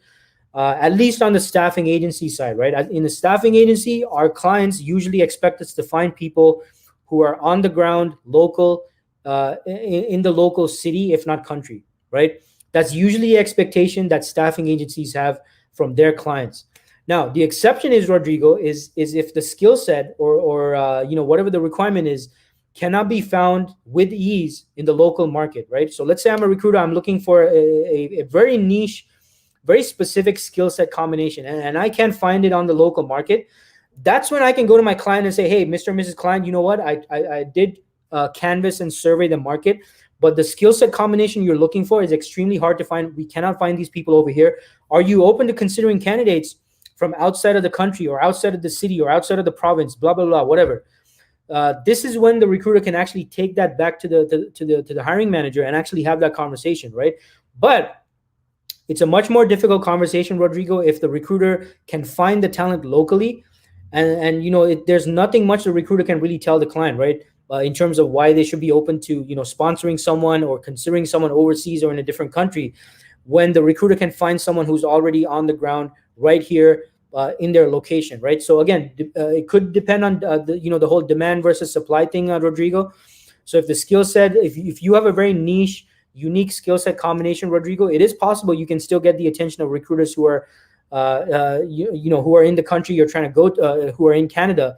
at least on the staffing agency side, right? In the staffing agency, our clients usually expect us to find people who are on the ground, local, in the local city, if not country, right? That's usually the expectation that staffing agencies have from their clients. Now, the exception is, Rodrigo, is if the skill set or whatever the requirement is cannot be found with ease in the local market, right? So let's say I'm a recruiter, I'm looking for a very niche, very specific skill set combination, and I can't find it on the local market. That's when I can go to my client and say, hey, Mr. and Mrs. Client, you know what? I did canvas and survey the market, but the skill set combination you're looking for is extremely hard to find. We cannot find these people over here. Are you open to considering candidates from outside of the country or outside of the city or outside of the province, blah, blah, blah, whatever. This is when the recruiter can actually take that back to the hiring manager and actually have that conversation, right? But it's a much more difficult conversation, Rodrigo, if the recruiter can find the talent locally, and there's nothing much the recruiter can really tell the client, right? In terms of why they should be open to sponsoring someone or considering someone overseas or in a different country, when the recruiter can find someone who's already on the ground right here in their location, right? So again, it could depend on the whole demand versus supply thing, Rodrigo. So if the skill set, if you have a very niche, unique skill set combination, Rodrigo, it is possible you can still get the attention of recruiters who are who are in the country you're trying to go to, who are in Canada.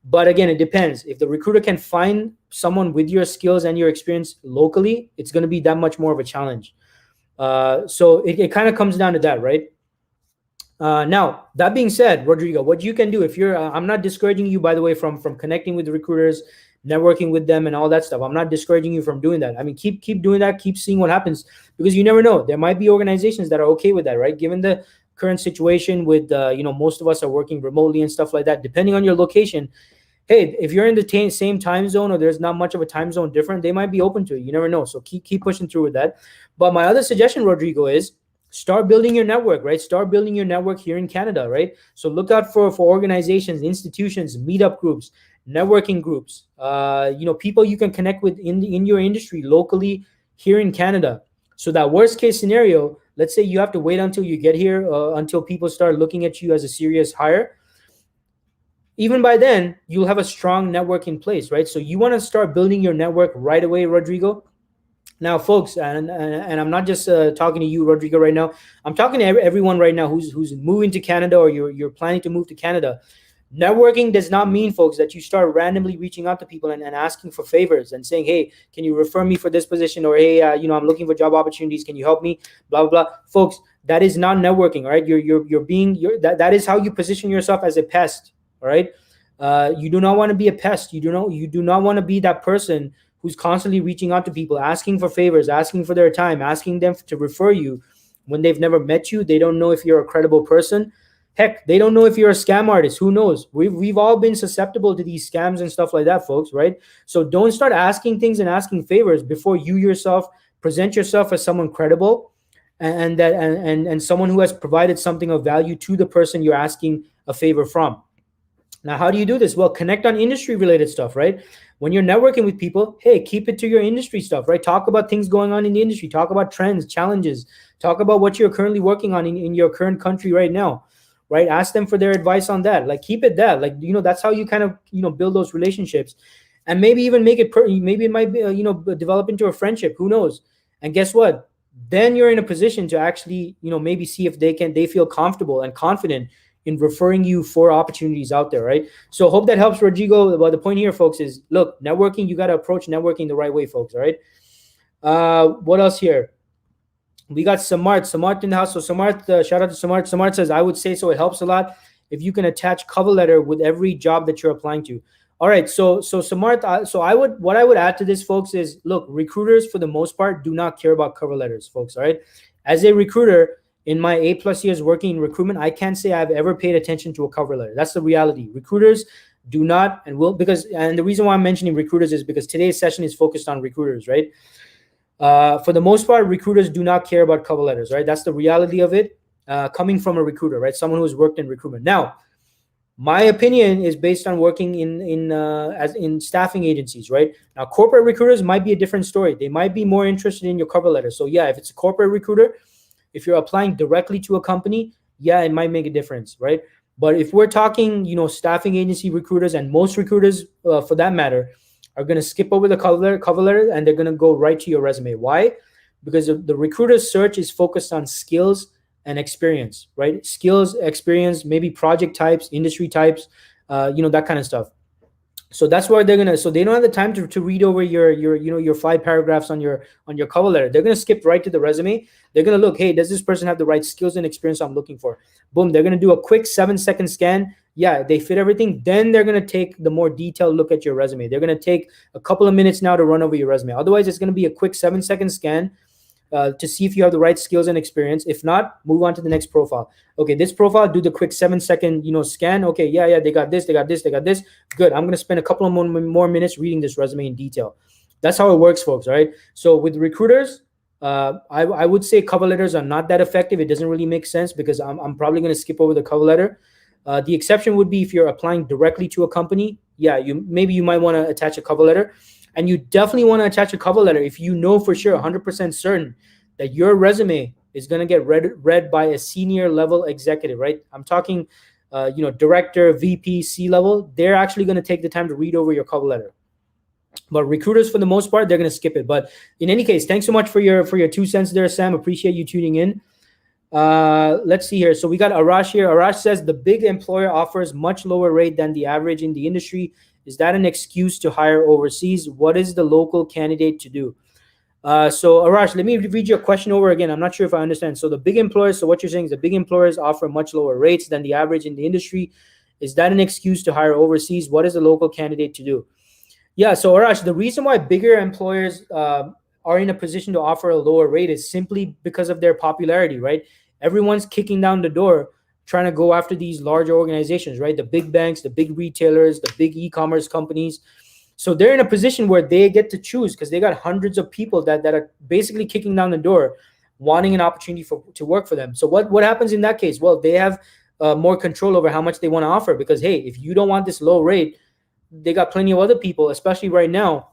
But again, it depends. If the recruiter can find someone with your skills and your experience locally, it's going to be that much more of a challenge. So it kind of comes down to that, right? Now, that being said, Rodrigo, what you can do if you're, I'm not discouraging you, by the way, from connecting with the recruiters, networking with them and all that stuff. I'm not discouraging you from doing that. I mean, keep doing that, keep seeing what happens, because you never know. There might be organizations that are okay with that, right? Given the current situation with, most of us are working remotely and stuff like that, depending on your location. Hey, if you're in the same time zone or there's not much of a time zone different, they might be open to it. You never know. So keep pushing through with that. But my other suggestion, Rodrigo, is start building your network, right? Start building your network here in Canada, right? So look out for organizations, institutions, meetup groups, networking groups, people you can connect with in your industry locally here in Canada. So that worst case scenario, let's say you have to wait until you get here, until people start looking at you as a serious hire. Even by then, you'll have a strong network in place, right? So you want to start building your network right away, Rodrigo. Now, folks, and I'm not just talking to you, Rodrigo, right now. I'm talking to everyone right now who's moving to Canada or you're planning to move to Canada. Networking does not mean, folks, that you start randomly reaching out to people and asking for favors and saying, hey, can you refer me for this position? Or, hey, I'm looking for job opportunities. Can you help me? Blah, blah, blah. Folks, that is not networking, all right? That is how you position yourself as a pest, all right? You do not want to be a pest. You do not want to be that person who's constantly reaching out to people, asking for favors, asking for their time, asking them to refer you when they've never met you. They don't know if you're a credible person. Heck, they don't know if you're a scam artist. Who knows? We've all been susceptible to these scams and stuff like that, folks, right? So don't start asking things and asking favors before you yourself present yourself as someone credible and someone who has provided something of value to the person you're asking a favor from. Now, how do you do this? Well, connect on industry-related stuff, right? When you're networking with people, hey, keep it to your industry stuff, right? Talk about things going on in the industry. Talk about trends, challenges. Talk about what you're currently working on in your current country right now, right? Ask them for their advice on that. Like, keep it that. Like, that's how you kind of, build those relationships. And maybe even make it, maybe it might be, develop into a friendship. Who knows? And guess what? Then you're in a position to actually, maybe see if they feel comfortable and confident in referring you for opportunities out there, right? So hope that helps, Rodrigo. But the point here, folks, is look, networking, you got to approach networking the right way, folks, all right? What else here? We got Samart in the house. So Samart, shout out to Samart. Samart says, I would say so. It helps a lot if you can attach cover letter with every job that you're applying to. All right, so Samart, what I would add to this, folks, is look, recruiters for the most part do not care about cover letters, folks, all right? As a recruiter, in my 8+ years working in recruitment, I can't say I've ever paid attention to a cover letter. That's the reality. Recruiters do not and will, and the reason why I'm mentioning recruiters is because today's session is focused on recruiters, right? For the most part, recruiters do not care about cover letters, right? That's the reality of it. coming from a recruiter, right? Someone who's worked in recruitment. Now, my opinion is based on working in staffing agencies, right? Now, corporate recruiters might be a different story. They might be more interested in your cover letter. So yeah, if it's a corporate recruiter, if you're applying directly to a company, yeah, it might make a difference, right? But if we're talking, staffing agency recruiters, and most recruiters, for that matter, are going to skip over the cover letter, and they're going to go right to your resume. Why? Because the recruiter's search is focused on skills and experience, right? Skills, experience, maybe project types, industry types, that kind of stuff. So that's why so they don't have the time to read over your 5 paragraphs on your cover letter. They're going to skip right to the resume. They're going to look, hey, does this person have the right skills and experience I'm looking for? Boom. They're going to do a quick 7-second scan. Yeah, they fit everything. Then they're going to take the more detailed look at your resume. They're going to take a couple of minutes now to run over your resume. Otherwise, it's going to be a quick 7-second scan to see if you have the right skills and experience. If not, move on to the next profile. Okay, this profile, do the quick 7-second, scan. Okay, yeah, they got this. Good. I'm going to spend a couple of more minutes reading this resume in detail. That's how it works, folks. All right. So with recruiters, I would say cover letters are not that effective. It doesn't really make sense because I'm probably going to skip over the cover letter. The exception would be if you're applying directly to a company. Yeah, you might want to attach a cover letter. And you definitely want to attach a cover letter if you know for sure, 100% certain, that your resume is going to get read by a senior level executive, right? I'm talking, director, VP, C-level. They're actually going to take the time to read over your cover letter. But recruiters, for the most part, they're going to skip it. But in any case, thanks so much for your 2 cents there, Sam. Appreciate you tuning in. Let's see here. So we got Arash here. Arash says the big employer offers much lower rate than the average in the industry. Is that an excuse to hire overseas? What is the local candidate to do? So Arash, let me read your question over again. I'm not sure if I understand. So the big employers, so what you're saying is the big employers offer much lower rates than the average in the industry. Is that an excuse to hire overseas? What is the local candidate to do? Yeah, so Arash, the reason why bigger employers are in a position to offer a lower rate is simply because of their popularity, right? Everyone's kicking down the door trying to go after these larger organizations, right? The big banks, the big retailers, the big e-commerce companies. So they're in a position where they get to choose because they got hundreds of people that are basically kicking down the door, wanting an opportunity to work for them. So what happens in that case? Well, they have more control over how much they want to offer because, hey, if you don't want this low rate, they got plenty of other people, especially right now,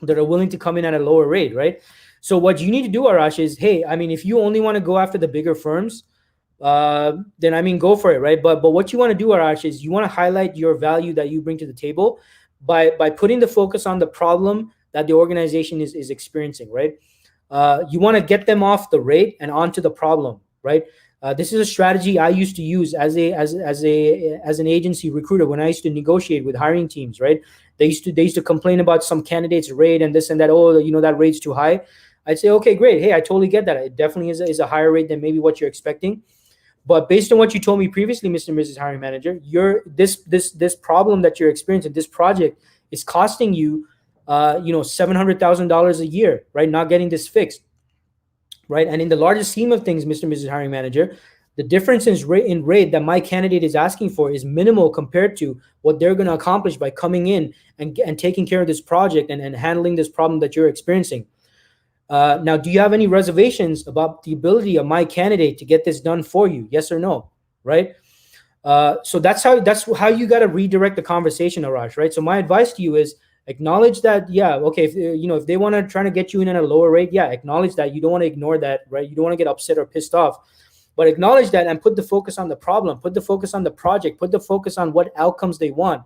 that are willing to come in at a lower rate, right? So what you need to do, Arash, is, hey, if you only want to go after the bigger firms, then go for it, right? But what you want to do, Arash, is you want to highlight your value that you bring to the table by putting the focus on the problem that the organization is experiencing, right? You want to get them off the rate and onto the problem, right? This is a strategy I used to use as an agency recruiter when I used to negotiate with hiring teams, right? They used to complain about some candidate's rate and this and that. Oh, that rate's too high. I'd say, okay, great. Hey, I totally get that. It definitely is a higher rate than maybe what you're expecting. But based on what you told me previously, Mr. and Mrs. Hiring Manager, this problem that you're experiencing, this project is costing you, $700,000 a year, right? Not getting this fixed, right? And in the largest scheme of things, Mr. and Mrs. Hiring Manager, the difference in rate that my candidate is asking for is minimal compared to what they're going to accomplish by coming in and taking care of this project and handling this problem that you're experiencing. Now, do you have any reservations about the ability of my candidate to get this done for you? Yes or no, right? So that's how you got to redirect the conversation, Arash, right? So my advice to you is acknowledge that, yeah, okay, if they want to try to get you in at a lower rate, yeah, acknowledge that. You don't want to ignore that, right? You don't want to get upset or pissed off, but acknowledge that and put the focus on the problem, put the focus on the project, put the focus on what outcomes they want,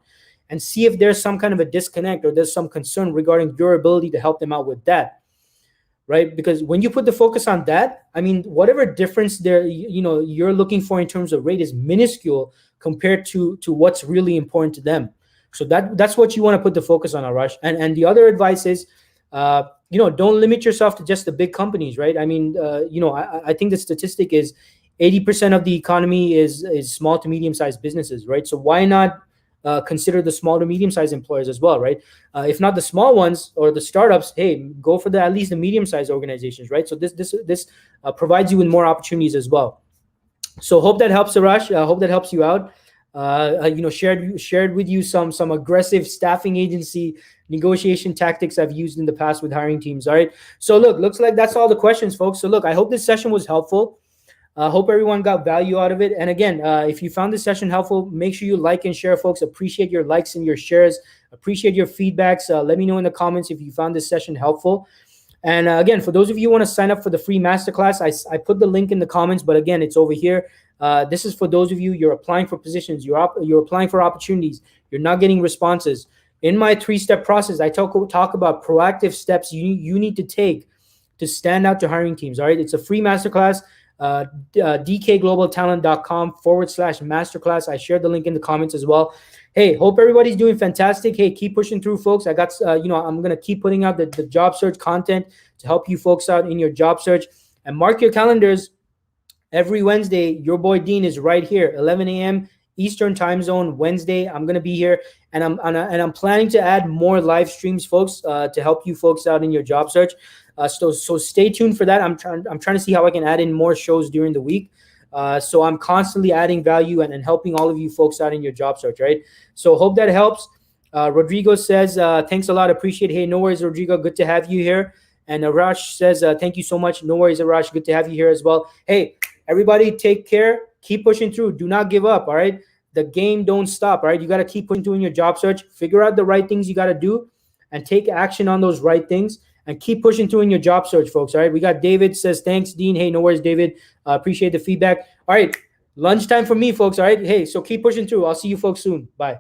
and see if there's some kind of a disconnect or there's some concern regarding your ability to help them out with that, right? Because when you put the focus on that, whatever difference there, you're looking for in terms of rate is minuscule compared to what's really important to them. So that's what you want to put the focus on, Arash. And the other advice is, don't limit yourself to just the big companies, right? I think the statistic is 80% of the economy is small to medium-sized businesses, right? So why not consider the small to medium-sized employers as well, right? If not the small ones or the startups, hey, go for at least the medium-sized organizations, right? So this provides you with more opportunities as well. So hope that helps, Arash. Hope that helps you out. Shared with you some aggressive staffing agency negotiation tactics I've used in the past with hiring teams. All right. So looks like that's all the questions, folks. So I hope this session was helpful. Hope everyone got value out of it. And again, if you found this session helpful, make sure you like and share, folks. Appreciate your likes and your shares. Appreciate your feedbacks. Let me know in the comments if you found this session helpful. And again, for those of you who want to sign up for the free masterclass, I put the link in the comments, but again, it's over here. This is for those of you, you're applying for positions, you're applying for opportunities, you're not getting responses. In my 3-step process, I talk about proactive steps you need to take to stand out to hiring teams. All right. It's a free masterclass. dkglobaltalent.com/masterclass. I shared the link in the comments as well. Hey, hope everybody's doing fantastic. Hey, keep pushing through, folks. I got, I'm going to keep putting out the job search content to help you folks out in your job search. And mark your calendars. Every Wednesday, your boy Dean is right here, 11 a.m. Eastern time zone, Wednesday. I'm going to be here, and I'm planning to add more live streams, folks, to help you folks out in your job search. So stay tuned for that. I'm trying to see how I can add in more shows during the week. So I'm constantly adding value and helping all of you folks out in your job search, right? So hope that helps. Rodrigo says, thanks a lot. Appreciate it. Hey, no worries, Rodrigo. Good to have you here. And Arash says, thank you so much. No worries, Arash. Good to have you here as well. Hey, everybody, take care. Keep pushing through. Do not give up, all right? The game don't stop, all right? You got to keep pushing through in your job search. Figure out the right things you got to do and take action on those right things. And keep pushing through in your job search, folks. All right. We got David says, thanks, Dean. Hey, no worries, David. Appreciate the feedback. All right. Lunchtime for me, folks. All right. Hey, so keep pushing through. I'll see you folks soon. Bye.